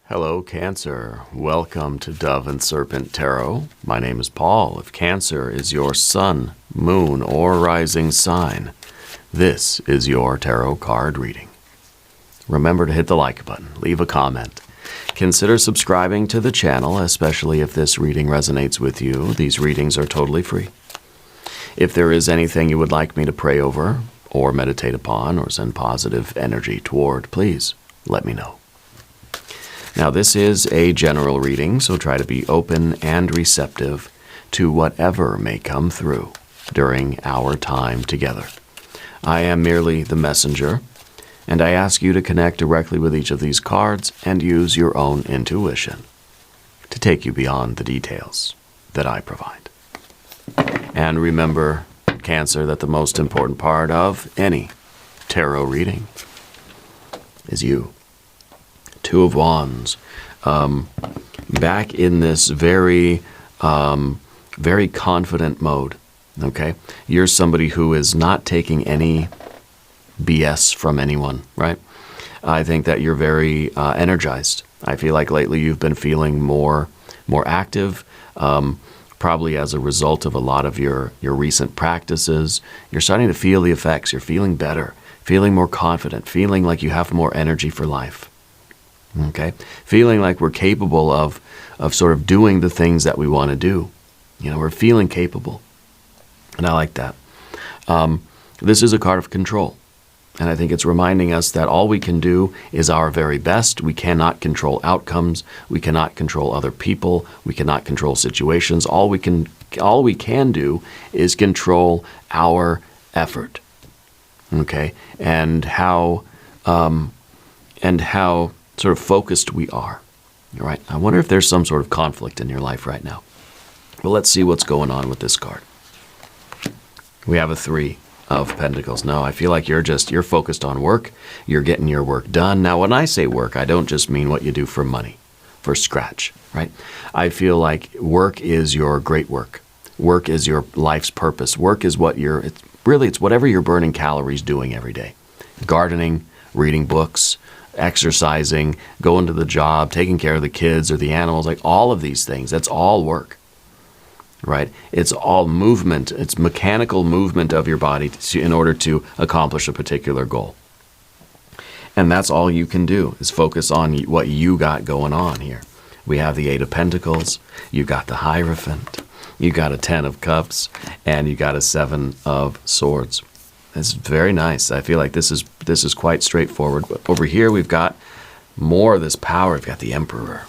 Hello, Cancer. Welcome to Dove and Serpent Tarot. My name is Paul. If Cancer is your sun, moon, or rising sign, this is your tarot card reading. Remember to hit the like button, leave a comment. Consider subscribing to the channel, especially if this reading resonates with you. These readings are totally free. If there is anything you would like me to pray over, or meditate upon, or send positive energy toward, please let me know. Now, this is a general reading, so try to be open and receptive to whatever may come through during our time together. I am merely the messenger, and I ask you to connect directly with each of these cards and use your own intuition to take you beyond the details that I provide. And remember, Cancer, that the most important part of any tarot reading is you. Two of Wands. Back in this very confident mode, okay? You're somebody who is not taking any BS from anyone, right? I think that you're very energized. I feel like lately you've been feeling more active, probably as a result of a lot of your recent practices. You're starting to feel the effects. You're feeling better, feeling more confident, feeling like you have more energy for life. Okay, feeling like we're capable of sort of doing the things that we want to do. You know, we're feeling capable, and I like that. This is a card of control, and I think it's reminding us that all we can do is our very best. We cannot control outcomes. We cannot control other people. We cannot control situations. All we can do is control our effort. Okay, and how sort of focused we are. All right. I wonder if there's some sort of conflict in your life right now. Well, let's see what's going on with this card. We have a 3 of Pentacles. No, I feel like you're focused on work. You're getting your work done. Now, when I say work, I don't just mean what you do for money, for scratch, right? I feel like work is your great work. Work is your life's purpose. Work is what it's whatever you're burning calories doing every day. Gardening, reading books, exercising, going to the job, taking care of the kids or the animals, like all of these things, that's all work, right? It's all movement. It's mechanical movement of your body in order to accomplish a particular goal. And that's all you can do is focus on what you got going on here. We have the 8 of Pentacles, you got the Hierophant, you got a 10 of Cups, and you got a 7 of Swords. It's very nice. I feel like this is quite straightforward. But over here we've got more of this power. We've got the Emperor.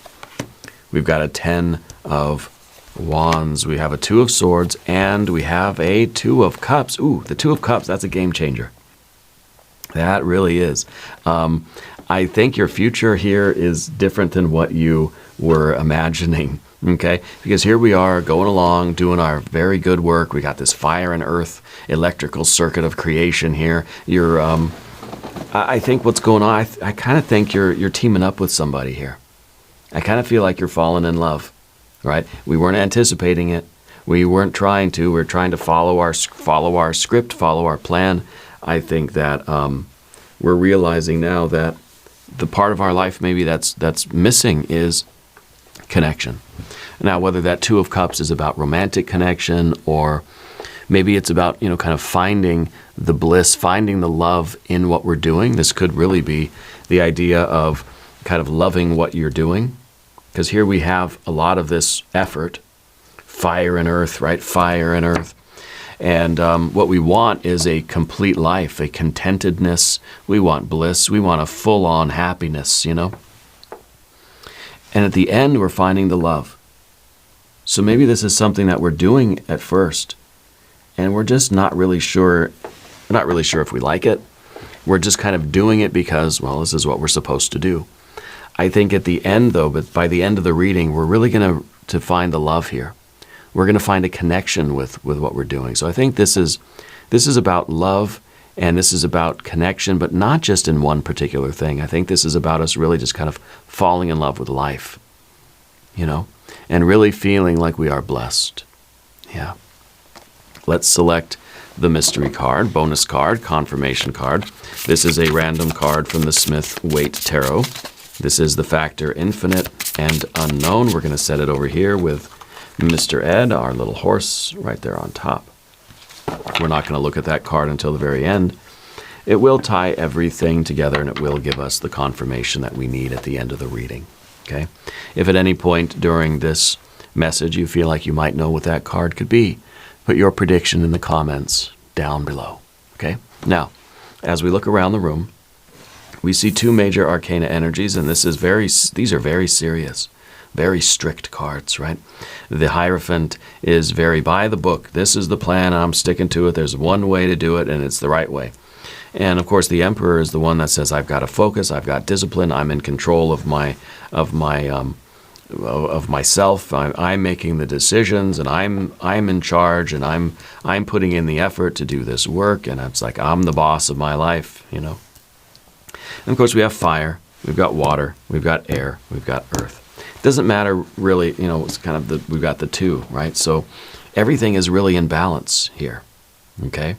We've got a 10 of Wands. We have a 2 of Swords, and we have a 2 of Cups. Ooh, the 2 of Cups, that's a game changer. That really is. I think your future here is different than what you were imagining. Okay, because here we are going along, doing our very good work. We got this fire and earth electrical circuit of creation here. You're, I think what's going on, I kind of think you're teaming up with somebody here. I kind of feel like you're falling in love, right? We weren't anticipating it. We weren't trying to. We're trying to follow our script, follow our plan. I think that we're realizing now that the part of our life maybe that's missing is connection. Now, whether that 2 of Cups is about romantic connection, or maybe it's about, kind of finding the bliss, finding the love in what we're doing. This could really be the idea of kind of loving what you're doing, because here we have a lot of this effort, fire and earth, right? Fire and earth. And what we want is a complete life, a contentedness. We want bliss. We want a full-on happiness, And at the end, we're finding the love. So maybe this is something that we're doing at first, and we're just not really sure. We're not really sure if we like it. We're just kind of doing it because, well, this is what we're supposed to do. I think at the end, though, but by the end of the reading, we're really going to find the love here. We're going to find a connection with what we're doing. So I think this is about love, and this is about connection, but not just in one particular thing. I think this is about us really just kind of falling in love with life, and really feeling like we are blessed. Yeah. Let's select the mystery card, bonus card, confirmation card. This is a random card from the Smith-Waite Tarot. This is the factor infinite and unknown. We're going to set it over here with Mr. Ed, our little horse, right there on top. We're not going to look at that card until the very end. It will tie everything together, and it will give us the confirmation that we need at the end of the reading. Okay? If at any point during this message you feel like you might know what that card could be, put your prediction in the comments down below. Okay? Now, as we look around the room, we see two major arcana energies, and these are very serious, very strict cards, right? The Hierophant is very by the book. This is the plan, I'm sticking to it. There's one way to do it, and it's the right way. And of course, the Emperor is the one that says, I've got to focus, I've got discipline, I'm in control of myself. I'm making the decisions, and I'm in charge, and I'm putting in the effort to do this work, and it's like I'm the boss of my life, you know. And of course, we have fire, we've got water, we've got air, we've got earth. It doesn't matter really, you know, it's kind of we've got the two, right? So everything is really in balance here, okay?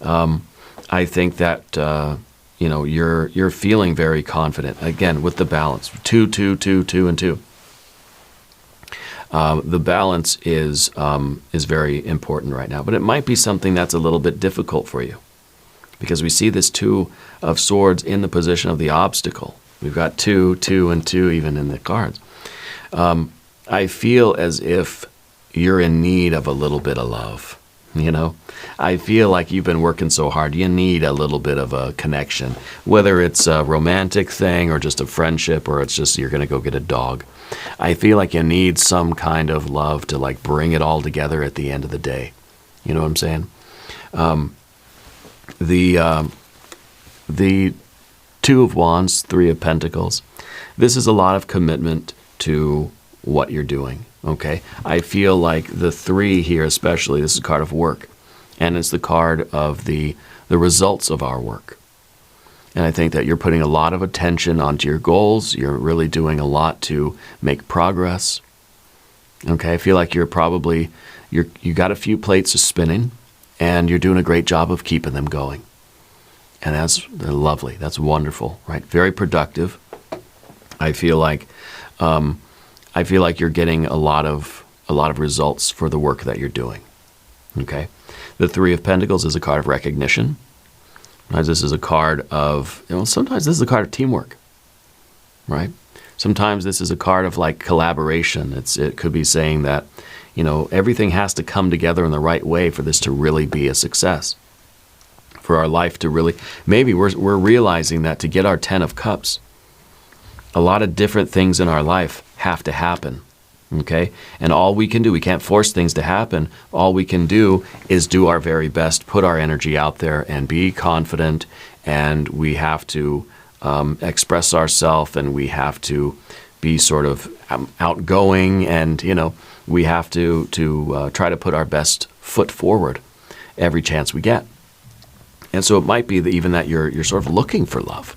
I think that, you know, you're feeling very confident, again, with the balance, 2, 2, 2, 2, and 2. The balance is very important right now, but it might be something that's a little bit difficult for you, because we see this 2 of Swords in the position of the obstacle. We've got 2, 2, and 2 even in the cards. I feel as if you're in need of a little bit of love, you know? I feel like you've been working so hard. You need a little bit of a connection, whether it's a romantic thing or just a friendship, or it's just you're going to go get a dog. I feel like you need some kind of love to like bring it all together at the end of the day. You know what I'm saying? The 2 of Wands, 3 of Pentacles. This is a lot of commitment to what you're doing, okay? I feel like the 3 here especially, this is a card of work, and it's the card of the results of our work. And I think that you're putting a lot of attention onto your goals. You're really doing a lot to make progress. Okay, I feel like you got a few plates of spinning, and you're doing a great job of keeping them going. And that's lovely. That's wonderful, right? Very productive. I feel like you're getting a lot of results for the work that you're doing. Okay, the 3 of Pentacles is a card of recognition. This is a card of, you know, sometimes this is a card of teamwork, right? Sometimes this is a card of like collaboration. It could be saying that, you know, everything has to come together in the right way for this to really be a success. For our life to really, maybe we're realizing that to get our 10 of Cups, a lot of different things in our life have to happen, okay? And all we can do, we can't force things to happen. All we can do is do our very best, put our energy out there and be confident, and we have to express ourselves, and we have to be sort of outgoing, and, you know, we have to try to put our best foot forward every chance we get. And so it might be that even that you're sort of looking for love,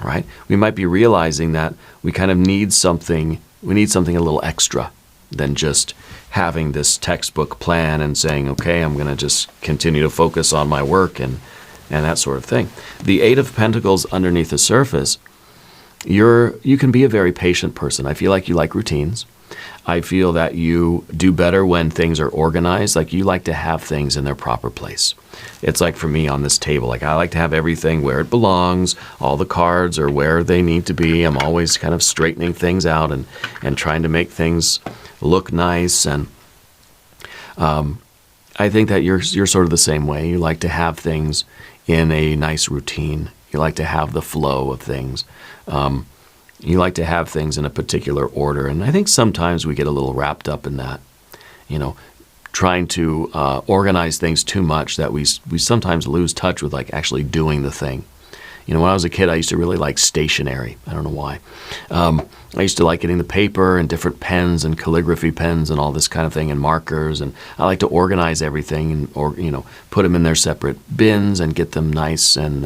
right? We might be realizing that we kind of need something, a little extra than just having this textbook plan and saying, okay, I'm going to just continue to focus on my work and that sort of thing. The 8 of Pentacles underneath the surface, you can be a very patient person. I feel like you like routines. I feel that you do better when things are organized. Like you like to have things in their proper place. It's like for me on this table, like I like to have everything where it belongs. All the cards are where they need to be. I'm always kind of straightening things out and trying to make things look nice. And I think that you're sort of the same way. You like to have things in a nice routine. You like to have the flow of things. You like to have things in a particular order. And I think sometimes we get a little wrapped up in that, you know, trying to organize things too much that we sometimes lose touch with like actually doing the thing. You know, when I was a kid, I used to really like stationery. I don't know why. I used to like getting the paper and different pens and calligraphy pens and all this kind of thing and markers. And I like to organize everything and, or, you know, put them in their separate bins and get them nice and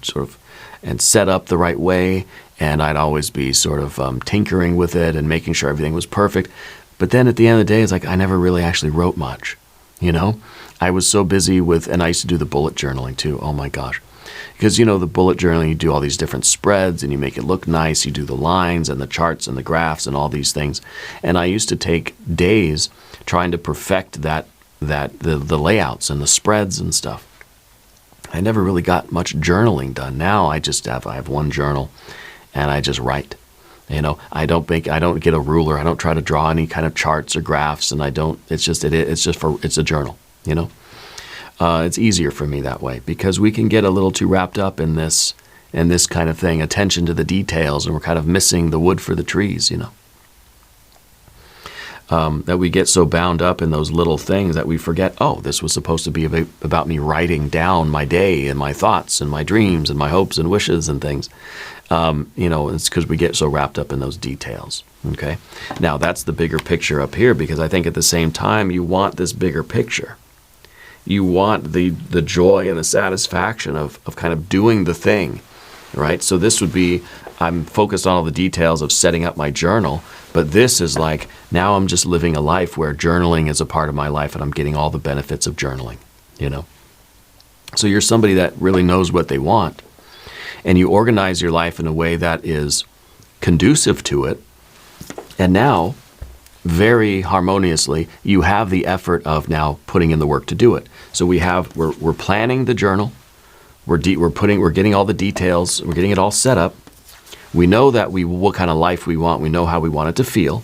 sort of and set up the right way. And I'd always be sort of tinkering with it and making sure everything was perfect. But then at the end of the day, it's like I never really actually wrote much, you know? I was so busy with, and I used to do the bullet journaling too. Oh my gosh. Because, you know, the bullet journaling, you do all these different spreads and you make it look nice. You do the lines and the charts and the graphs and all these things. And I used to take days trying to perfect the layouts and the spreads and stuff. I never really got much journaling done. Now I have one journal and I just write. You know, I don't get a ruler. I don't try to draw any kind of charts or graphs, and it's a journal, you know. It's easier for me that way because we can get a little too wrapped up in this kind of thing, attention to the details, and we're kind of missing the wood for the trees, you know. That we get so bound up in those little things that we forget, oh, this was supposed to be about me writing down my day and my thoughts and my dreams and my hopes and wishes and things. You know, it's because we get so wrapped up in those details, okay? Now, that's the bigger picture up here, because I think at the same time, you want this bigger picture. You want the joy and the satisfaction of kind of doing the thing, right? So this would be, I'm focused on all the details of setting up my journal, but this is like, now I'm just living a life where journaling is a part of my life and I'm getting all the benefits of journaling, you know? So you're somebody that really knows what they want, and you organize your life in a way that is conducive to it, and now, very harmoniously, you have the effort of now putting in the work to do it. So we're planning the journal, we're getting all the details, we're getting it all set up. We know that what kind of life we want, we know how we want it to feel,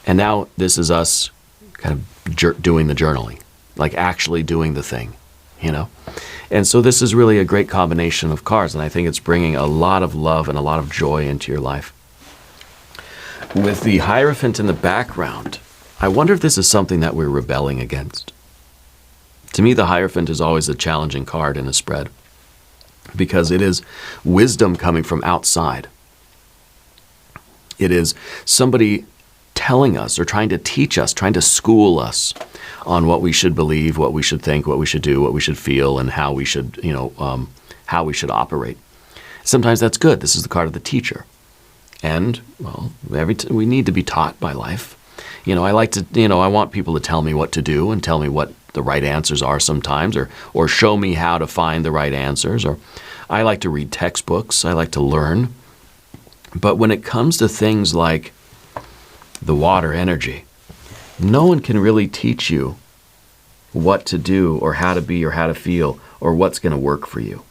and now this is us kind of doing the journaling, like actually doing the thing, you know. And so this is really a great combination of cards, and I think it's bringing a lot of love and a lot of joy into your life. With the Hierophant in the background, I wonder if this is something that we're rebelling against. To me, the Hierophant is always a challenging card in a spread, because it is wisdom coming from outside. It is somebody telling us or trying to teach us, trying to school us on what we should believe, what we should think, what we should do, what we should feel, and how we should, you know, how we should operate. Sometimes that's good. This is the card of the teacher. And, well, we need to be taught by life. You know, I want people to tell me what to do and tell me what the right answers are sometimes, or show me how to find the right answers. Or I like to read textbooks. I like to learn. But when it comes to things like the water energy, no one can really teach you what to do or how to be or how to feel or what's going to work for you.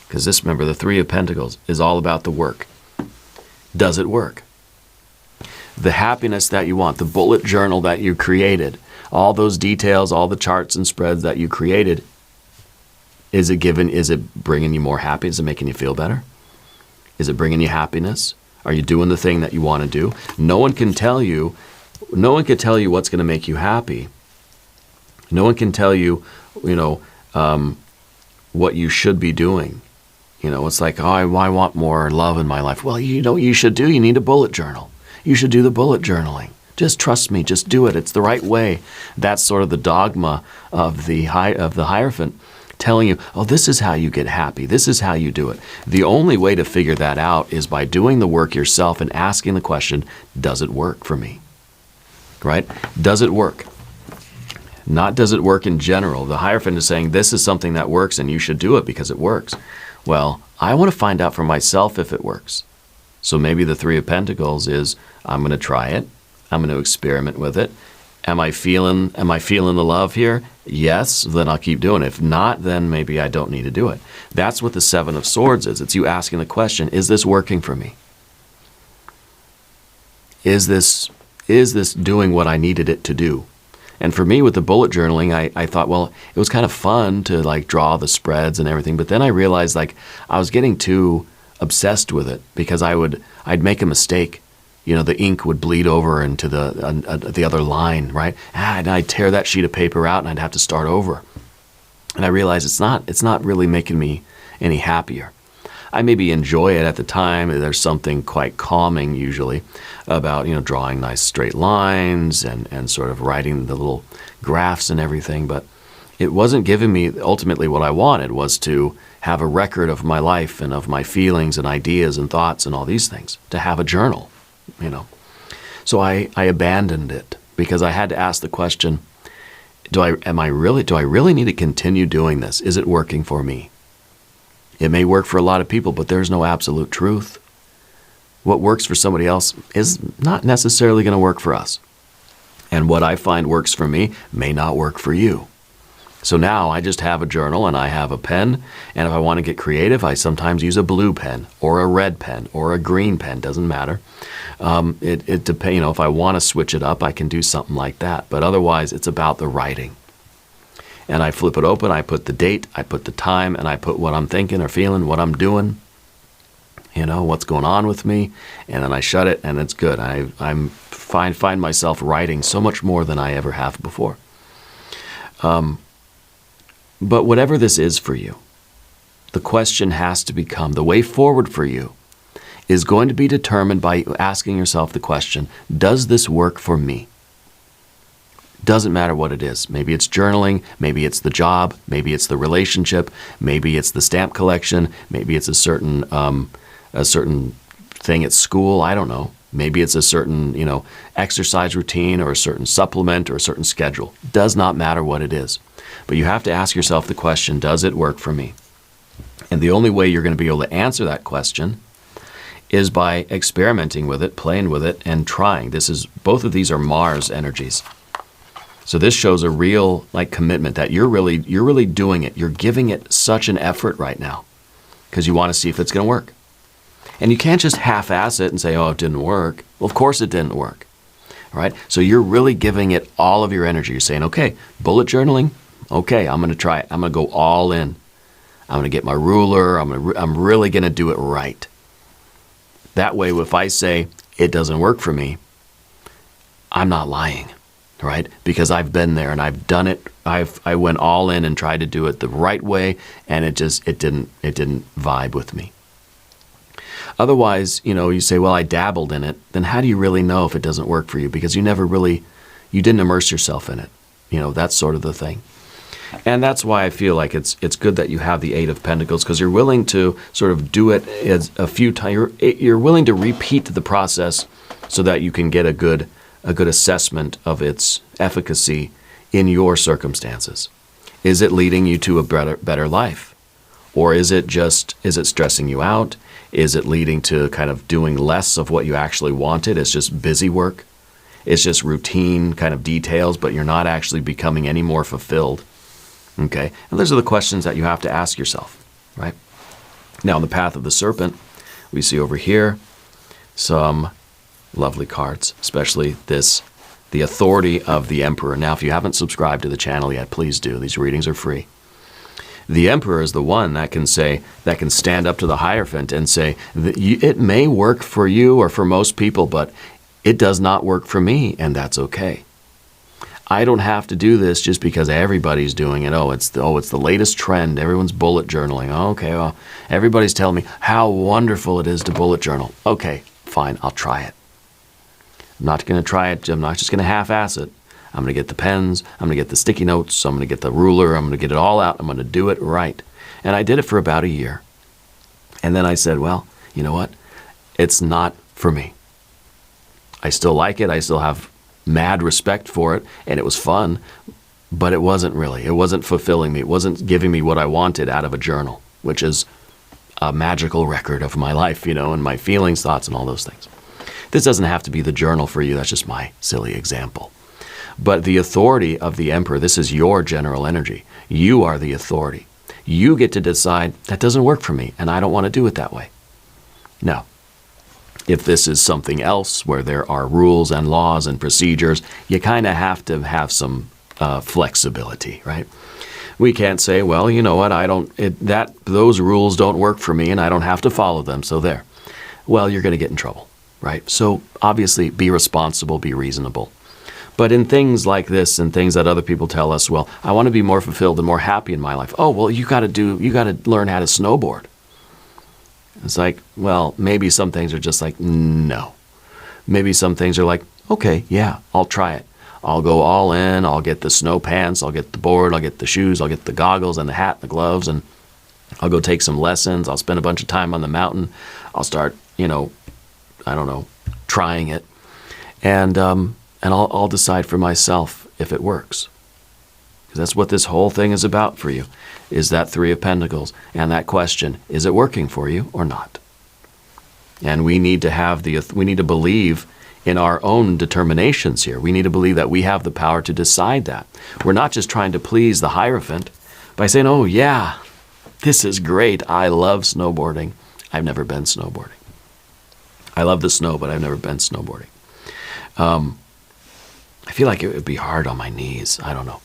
Because this, remember, the Three of Pentacles is all about the work. Does it work? The happiness that you want, the bullet journal that you created, all those details, all the charts and spreads that you created, is it bringing you more happiness? Is it making you feel better? Is it bringing you happiness? Are you doing the thing that you want to do? No one can tell you what's going to make you happy. No one can tell you, you know, what you should be doing. You know, it's like, oh, I want more love in my life. Well, you know what you should do? You need a bullet journal. You should do the bullet journaling. Just trust me. Just do it. It's the right way. That's sort of the dogma of the Hierophant, telling you, oh, this is how you get happy. This is how you do it. The only way to figure that out is by doing the work yourself and asking the question, does it work for me? Right? Does it work? Not does it work in general. The Hierophant is saying this is something that works and you should do it because it works. Well, I want to find out for myself if it works. So maybe the Three of Pentacles is, I'm going to try it. I'm going to experiment with it. Am I feeling the love here? Yes, then I'll keep doing it. If not, then maybe I don't need to do it. That's what the Seven of Swords is. It's you asking the question, is this working for me? Is this doing what I needed it to do? And for me, with the bullet journaling, I thought, well, it was kind of fun to like draw the spreads and everything. But then I realized like I was getting too obsessed with it because I'd make a mistake. You know, the ink would bleed over into the other line, right? And I'd tear that sheet of paper out and I'd have to start over. And I realized it's not really making me any happier. I maybe enjoy it at the time. There's something quite calming usually about, you know, drawing nice straight lines and sort of writing the little graphs and everything. But it wasn't giving me ultimately what I wanted, was to have a record of my life and of my feelings and ideas and thoughts and all these things, to have a journal, you know. So I abandoned it because I had to ask the question, do I really need to continue doing this? Is it working for me? It may work for a lot of people, but there's no absolute truth. What works for somebody else is not necessarily going to work for us. And what I find works for me may not work for you. So now I just have a journal and I have a pen, and if I want to get creative, I sometimes use a blue pen or a red pen or a green pen, doesn't matter. It depends, you know, if I want to switch it up, I can do something like that. But otherwise, it's about the writing. And I flip it open, I put the date, I put the time, and I put what I'm thinking or feeling, what I'm doing, you know, what's going on with me, and then I shut it, and it's good. I find myself writing so much more than I ever have before. But whatever this is for you, the question has to become, the way forward for you is going to be determined by asking yourself the question, does this work for me? Doesn't matter what it is. Maybe it's journaling, maybe it's the job, maybe it's the relationship, maybe it's the stamp collection, maybe it's a certain thing at school, I don't know. Maybe it's a certain, you know, exercise routine or a certain supplement or a certain schedule. Does not matter what it is. But you have to ask yourself the question, does it work for me? And the only way you're going to be able to answer that question is by experimenting with it, playing with it, and trying. Both of these are Mars energies. So this shows a real commitment that you're really doing it. You're giving it such an effort right now because you want to see if it's going to work. And you can't just half-ass it and say, oh, it didn't work. Well, of course it didn't work. All right? So you're really giving it all of your energy. You're saying, okay, bullet journaling, okay, I'm going to try it. I'm going to go all in. I'm going to get my ruler. I'm really going to do it right. That way, if I say it doesn't work for me, I'm not lying, right? Because I've been there and I've done it. I went all in and tried to do it the right way, and it didn't vibe with me. Otherwise, you know, you say, well, I dabbled in it. Then how do you really know if it doesn't work for you? Because you didn't immerse yourself in it. You know, that's sort of the thing. And that's why I feel like it's good that you have the Eight of Pentacles, because you're willing to sort of do it as a few times. You're willing to repeat the process so that you can get a good assessment of its efficacy in your circumstances. Is it leading you to a better life? Or is it stressing you out? Is it leading to kind of doing less of what you actually wanted? It's just busy work. It's just routine kind of details, but you're not actually becoming any more fulfilled. Okay? And those are the questions that you have to ask yourself, right? Now, in the path of the serpent, we see over here some lovely cards, especially the authority of the emperor. Now, if you haven't subscribed to the channel yet, please do. These readings are free. The emperor is the one that can stand up to the Hierophant and say, it may work for you or for most people, but it does not work for me, and that's okay. I don't have to do this just because everybody's doing it. It's the latest trend. Everyone's bullet journaling. Okay, well, everybody's telling me how wonderful it is to bullet journal. Okay, fine, I'll try it. I'm not going to try it. I'm not just going to half-ass it. I'm going to get the pens. I'm going to get the sticky notes. I'm going to get the ruler. I'm going to get it all out. I'm going to do it right. And I did it for about a year. And then I said, well, you know what? It's not for me. I still like it. I still have mad respect for it. And it was fun. But it wasn't really. It wasn't fulfilling me. It wasn't giving me what I wanted out of a journal, which is a magical record of my life, you know, and my feelings, thoughts, and all those things. This doesn't have to be the journal for you. That's just my silly example. But the authority of the emperor, this is your general energy. You are the authority. You get to decide, that doesn't work for me, and I don't want to do it that way. Now, if this is something else where there are rules and laws and procedures, you kind of have to have some flexibility, right? We can't say, well, you know what, those rules don't work for me, and I don't have to follow them, so there. Well, you're going to get in trouble, right? So obviously, be responsible, be reasonable. But in things like this and things that other people tell us, well, I want to be more fulfilled and more happy in my life. Oh, well, you got to learn how to snowboard. It's like, well, maybe some things are just like, no. Maybe some things are like, okay, yeah, I'll try it. I'll go all in. I'll get the snow pants. I'll get the board. I'll get the shoes. I'll get the goggles and the hat and the gloves. And I'll go take some lessons. I'll spend a bunch of time on the mountain. I'll start, trying it. And I'll decide for myself if it works. Because that's what this whole thing is about for you. is that Three of Pentacles. And that question, is it working for you or not? And we need to believe in our own determinations here. We need to believe that we have the power to decide that. We're not just trying to please the Hierophant by saying, oh yeah, this is great. I love snowboarding. I've never been snowboarding. I love the snow, but I've never been snowboarding. I feel like it would be hard on my knees. I don't know.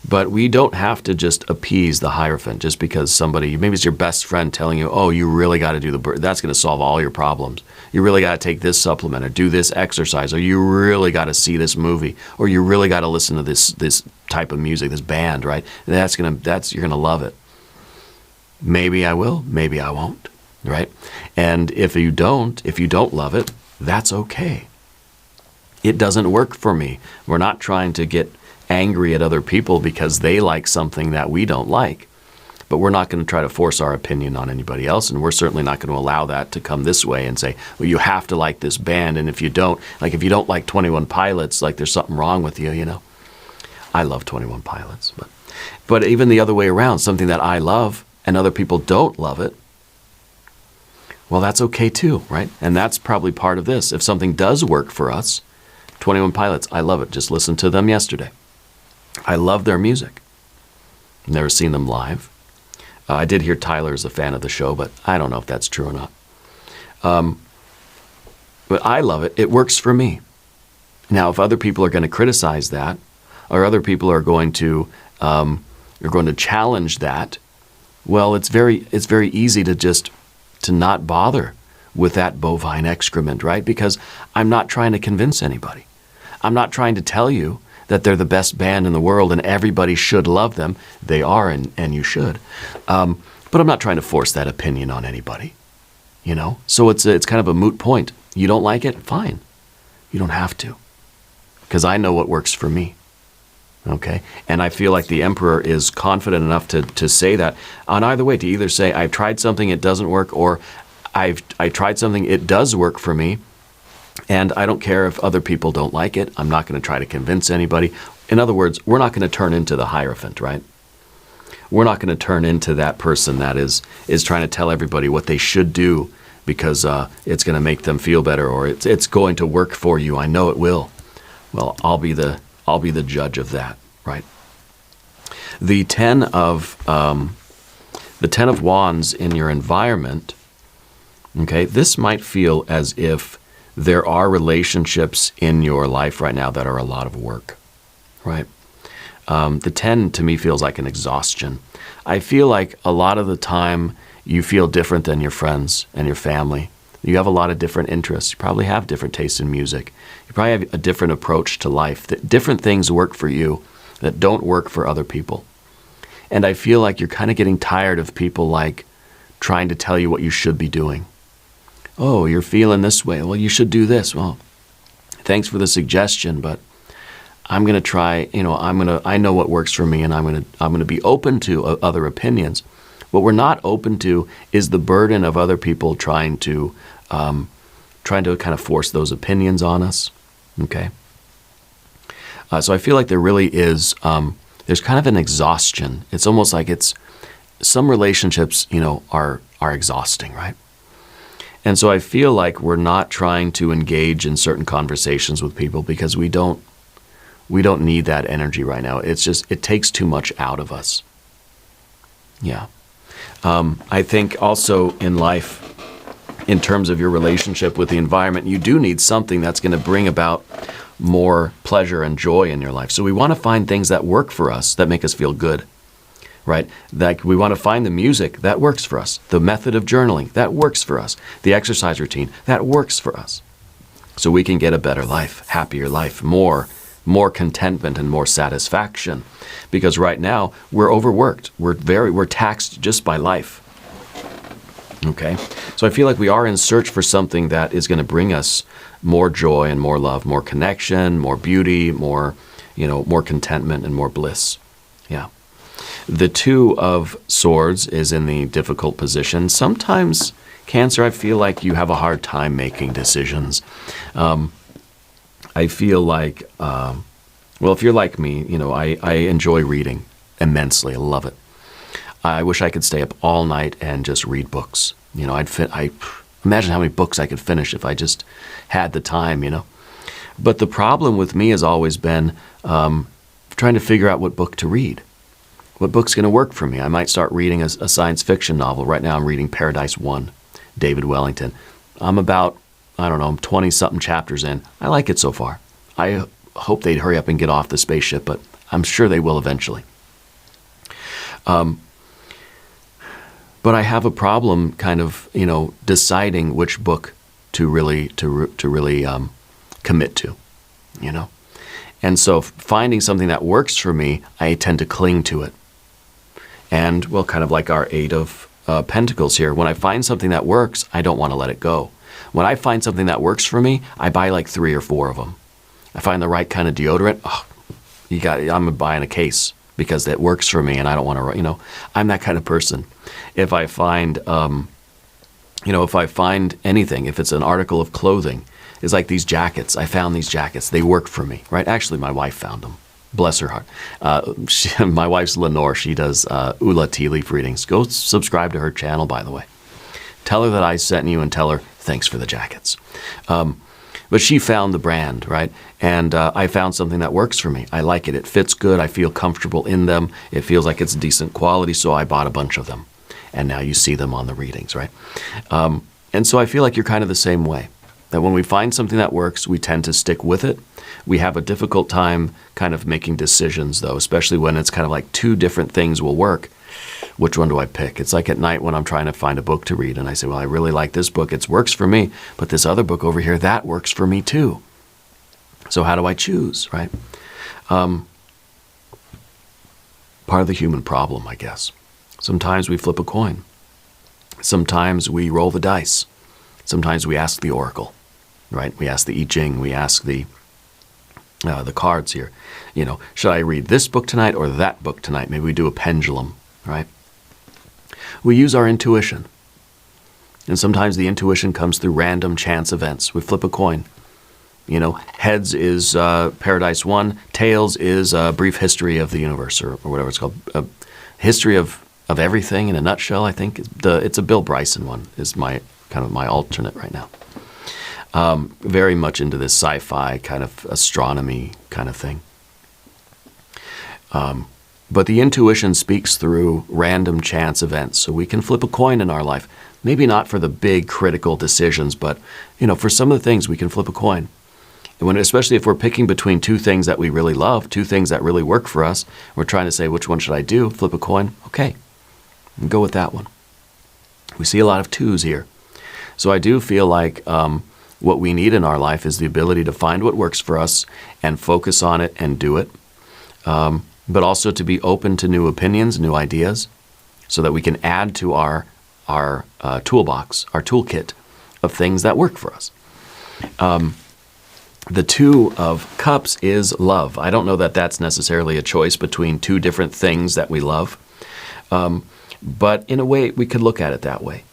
But we don't have to just appease the Hierophant just because somebody, maybe it's your best friend telling you, oh, you really got to do that's going to solve all your problems. You really got to take this supplement or do this exercise, or you really got to see this movie, or you really got to listen to this type of music, this band, right? You're going to love it. Maybe I will, maybe I won't, right? And if you don't love it, that's okay. It doesn't work for me. We're not trying to get angry at other people because they like something that we don't like. But we're not going to try to force our opinion on anybody else, and we're certainly not going to allow that to come this way and say, well, you have to like this band, and if you don't like 21 Pilots, like there's something wrong with you, you know. I love 21 Pilots, but even the other way around, something that I love and other people don't love it, well, that's okay too, right? And that's probably part of this. If something does work for us, 21 Pilots, I love it. Just listened to them yesterday. I love their music. Never seen them live. I did hear Tyler is a fan of the show, but I don't know if that's true or not. But I love it. It works for me. Now, if other people are going to criticize that, or other people are going to challenge that, well, it's very easy to not bother with that bovine excrement, right? Because I'm not trying to convince anybody. I'm not trying to tell you that they're the best band in the world and everybody should love them. They are, and you should. But I'm not trying to force that opinion on anybody, you know? So it's kind of a moot point. You don't like it? Fine. You don't have to, because I know what works for me, okay? And I feel like the Emperor is confident enough to say that on either way, to either say, I've tried something, it doesn't work, or I tried something, it does work for me, and I don't care if other people don't like it. I'm not going to try to convince anybody. In other words, we're not going to turn into the Hierophant, right? We're not going to turn into that person that is trying to tell everybody what they should do because it's going to make them feel better, or it's going to work for you. I know it will. Well, I'll be the judge of that, right? The Ten of Wands in your environment. Okay, this might feel as if there are relationships in your life right now that are a lot of work, right? The 10 to me feels like an exhaustion. I feel like a lot of the time you feel different than your friends and your family. You have a lot of different interests. You probably have different tastes in music. You probably have a different approach to life. Different things work for you that don't work for other people. And I feel like you're kind of getting tired of people like trying to tell you what you should be doing. Oh, you're feeling this way. Well, you should do this. Well, thanks for the suggestion, but I'm going to try, I know what works for me, and I'm going to be open to other opinions. What we're not open to is the burden of other people trying to kind of force those opinions on us. Okay. So I feel like there really is, there's kind of an exhaustion. It's almost like some relationships, are exhausting, right? And so I feel like we're not trying to engage in certain conversations with people because we don't need that energy right now. It's just, it takes too much out of us. Yeah. I think also in life, in terms of your relationship with the environment, you do need something that's going to bring about more pleasure and joy in your life. So we want to find things that work for us, that make us feel good. Right? Like we want to find the music that works for us, the method of journaling that works for us, the exercise routine that works for us. So we can get a better life, happier life, more contentment and more satisfaction. Because right now we're overworked. We're taxed just by life. Okay? So I feel like we are in search for something that is going to bring us more joy and more love, more connection, more beauty, more contentment and more bliss. Yeah. The Two of Swords is in the difficult position. Sometimes, Cancer, I feel like you have a hard time making decisions. I feel like, if you're like me, I enjoy reading immensely. I love it. I wish I could stay up all night and just read books. I imagine how many books I could finish if I just had the time. But the problem with me has always been trying to figure out what book to read. What book's going to work for me? I might start reading a science fiction novel. Right now I'm reading Paradise 1, David Wellington. I'm about, 20-something chapters in. I like it so far. I hope they'd hurry up and get off the spaceship, but I'm sure they will eventually. But I have a problem kind of, deciding which book to really commit to, And so finding something that works for me, I tend to cling to it. And, well, kind of like our Eight of Pentacles here, when I find something that works, I don't want to let it go. When I find something that works for me, I buy like 3 or 4 of them. I find the right kind of deodorant, I'm buying a case because it works for me and I don't want to, I'm that kind of person. If I find, anything, if it's an article of clothing, it's like these jackets. I found these jackets. They work for me, right? Actually, my wife found them. Bless her heart. My wife's Lenore. She does Ula tea leaf readings. Go subscribe to her channel, by the way. Tell her that I sent you and tell her thanks for the jackets. But she found the brand, right? And I found something that works for me. I like it. It fits good. I feel comfortable in them. It feels like it's decent quality, so I bought a bunch of them. And now you see them on the readings, right? And so I feel like you're kind of the same way. That when we find something that works, we tend to stick with it. We have a difficult time kind of making decisions, though, especially when it's kind of like 2 different things will work. Which one do I pick? It's like at night when I'm trying to find a book to read, and I say, well, I really like this book. It works for me, but this other book over here, that works for me too. So how do I choose, right? Part of the human problem, I guess. Sometimes we flip a coin. Sometimes we roll the dice. Sometimes we ask the oracle, right? We ask the I Ching. We ask the cards here. Should I read this book tonight or that book tonight? Maybe we do a pendulum, right? We use our intuition. And sometimes the intuition comes through random chance events. We flip a coin. Heads is Paradise 1. Tails is a brief history of the universe, or whatever it's called. History of everything in a nutshell, I think. It's a Bill Bryson one, is my alternate right now. Very much into this sci-fi kind of astronomy kind of thing. But the intuition speaks through random chance events. So we can flip a coin in our life. Maybe not for the big critical decisions, but for some of the things we can flip a coin. And especially if we're picking between 2 things that we really love, 2 things that really work for us, we're trying to say, which one should I do? Flip a coin? Okay, go with that one. We see a lot of 2s here. So I do feel like what we need in our life is the ability to find what works for us and focus on it and do it. But also to be open to new opinions, new ideas, so that we can add to our toolbox, our toolkit of things that work for us. The 2 of Cups is love. I don't know that that's necessarily a choice between 2 different things that we love. But in a way, we could look at it that way.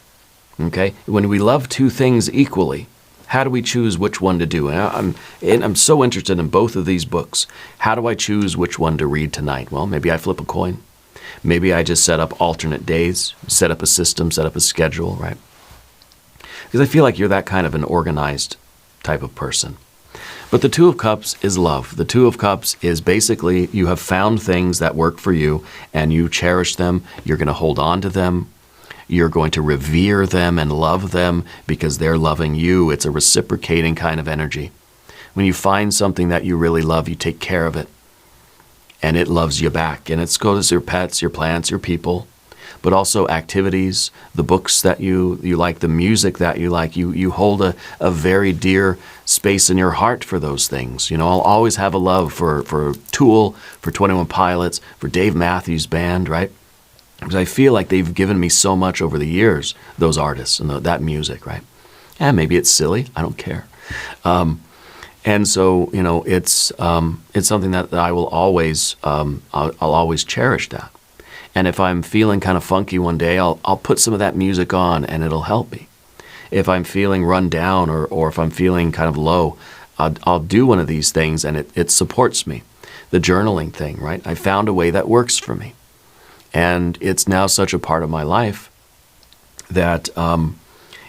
Okay? When we love 2 things equally, how do we choose which one to do? And I'm so interested in both of these books. How do I choose which one to read tonight? Well, maybe I flip a coin. Maybe I just set up alternate days, set up a system, set up a schedule, right? Because I feel like you're that kind of an organized type of person. But the 2 of Cups is love. The 2 of Cups is basically you have found things that work for you and you cherish them. You're going to hold on to them. You're going to revere them and love them because they're loving you. It's a reciprocating kind of energy. When you find something that you really love, you take care of it. And it loves you back. And it goes your pets, your plants, your people, but also activities, the books that you like, the music that you like. You hold a very dear space in your heart for those things. I'll always have a love for Tool, for 21 Pilots, for Dave Matthews Band, right? Because I feel like they've given me so much over the years, those artists and that music, right? And maybe it's silly. I don't care. And so, it's something that I will always, I'll always cherish that. And if I'm feeling kind of funky one day, I'll put some of that music on and it'll help me. If I'm feeling run down or if I'm feeling kind of low, I'll do one of these things and it supports me. The journaling thing, right? I found a way that works for me. And it's now such a part of my life that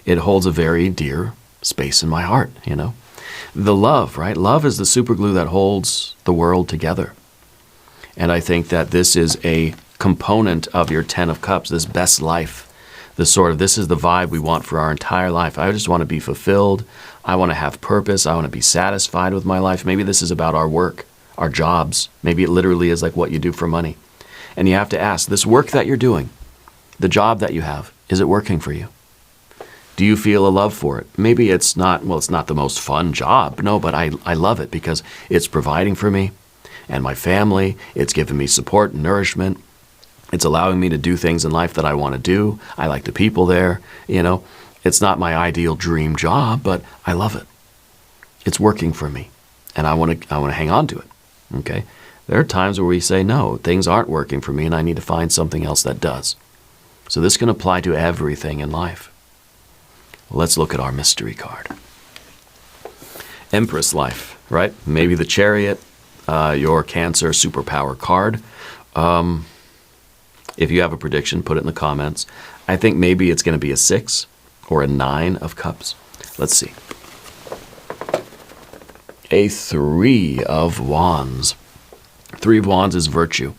it holds a very dear space in my heart, you know. The love, right? Love is the superglue that holds the world together. And I think that this is a component of your 10 of Cups, this best life. This is the vibe we want for our entire life. I just want to be fulfilled. I want to have purpose. I want to be satisfied with my life. Maybe this is about our work, our jobs. Maybe it literally is like what you do for money. And you have to ask, this work that you're doing, the job that you have, is it working for you? Do you feel a love for it? Maybe it's not, well, it's not the most fun job. No, but I love it because it's providing for me and my family. It's giving me support and nourishment. It's allowing me to do things in life that I want to do. I like the people there, you know. It's not my ideal dream job, but I love it. It's working for me, and I want to hang on to it, okay? There are times where we say, no, things aren't working for me, and I need to find something else that does. So this can apply to everything in life. Let's look at our mystery card. Empress life, right? Maybe the Chariot, your Cancer superpower card. If you have a prediction, put it in the comments. I think maybe it's going to be a 6 or a 9 of Cups. Let's see. A 3 of Wands. 3 of Wands is virtue.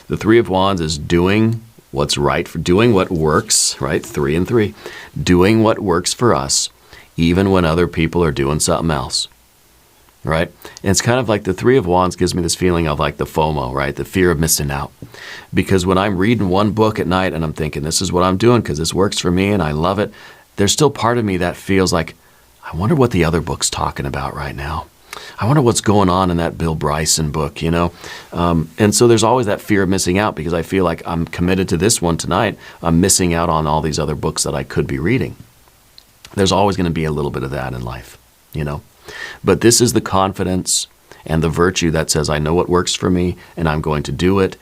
The 3 of Wands is doing what's right, for doing what works, right? 3 and 3. Doing what works for us, even when other people are doing something else. Right? And it's kind of like the 3 of Wands gives me this feeling of like the FOMO, right? The fear of missing out. Because when I'm reading one book at night and I'm thinking, this is what I'm doing because this works for me and I love it, there's still part of me that feels like, I wonder what the other book's talking about right now. I wonder what's going on in that Bill Bryson book, you know? And so there's always that fear of missing out because I feel like I'm committed to this one tonight. I'm missing out on all these other books that I could be reading. There's always going to be a little bit of that in life, you know? But this is the confidence and the virtue that says, I know what works for me and I'm going to do it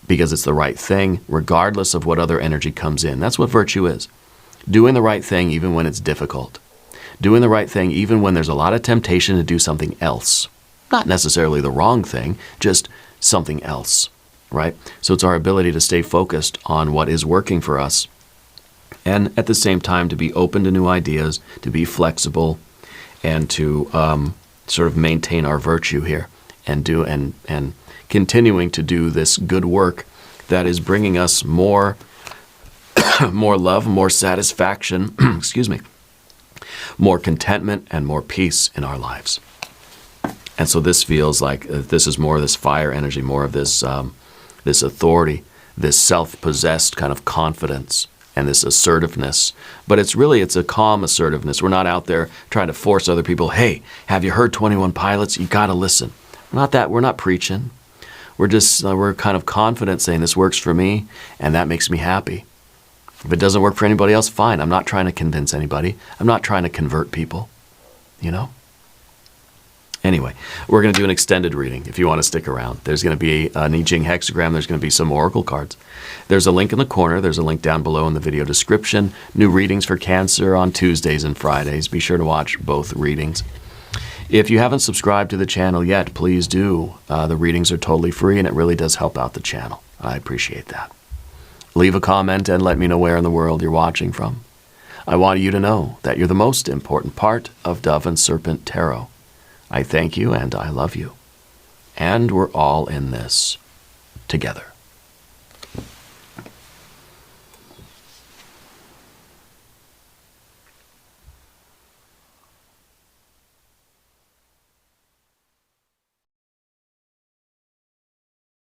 because it's the right thing, regardless of what other energy comes in. That's what virtue is. Doing the right thing even when it's difficult. Doing the right thing even when there's a lot of temptation to do something else. Not necessarily the wrong thing, just something else, right? So it's our ability to stay focused on what is working for us and at the same time to be open to new ideas, to be flexible, and to sort of maintain our virtue here and continuing to do this good work that is bringing us more more love, more satisfaction, excuse me, more contentment and more peace in our lives. And so this feels like this is more of this fire energy, more of this this authority, this self-possessed kind of confidence and this assertiveness. But it's a calm assertiveness. We're not out there trying to force other people, hey, have you heard 21 Pilots? You got to listen. We're not preaching. We're kind of confident saying this works for me and that makes me happy. If it doesn't work for anybody else, fine. I'm not trying to convince anybody. I'm not trying to convert people, you know? Anyway, we're going to do an extended reading if you want to stick around. There's going to be an I Ching hexagram. There's going to be some oracle cards. There's a link in the corner. There's a link down below in the video description. New readings for Cancer on Tuesdays and Fridays. Be sure to watch both readings. If you haven't subscribed to the channel yet, please do. The readings are totally free and it really does help out the channel. I appreciate that. Leave a comment and let me know where in the world you're watching from. I want you to know that you're the most important part of Dove and Serpent Tarot. I thank you and I love you. And we're all in this together.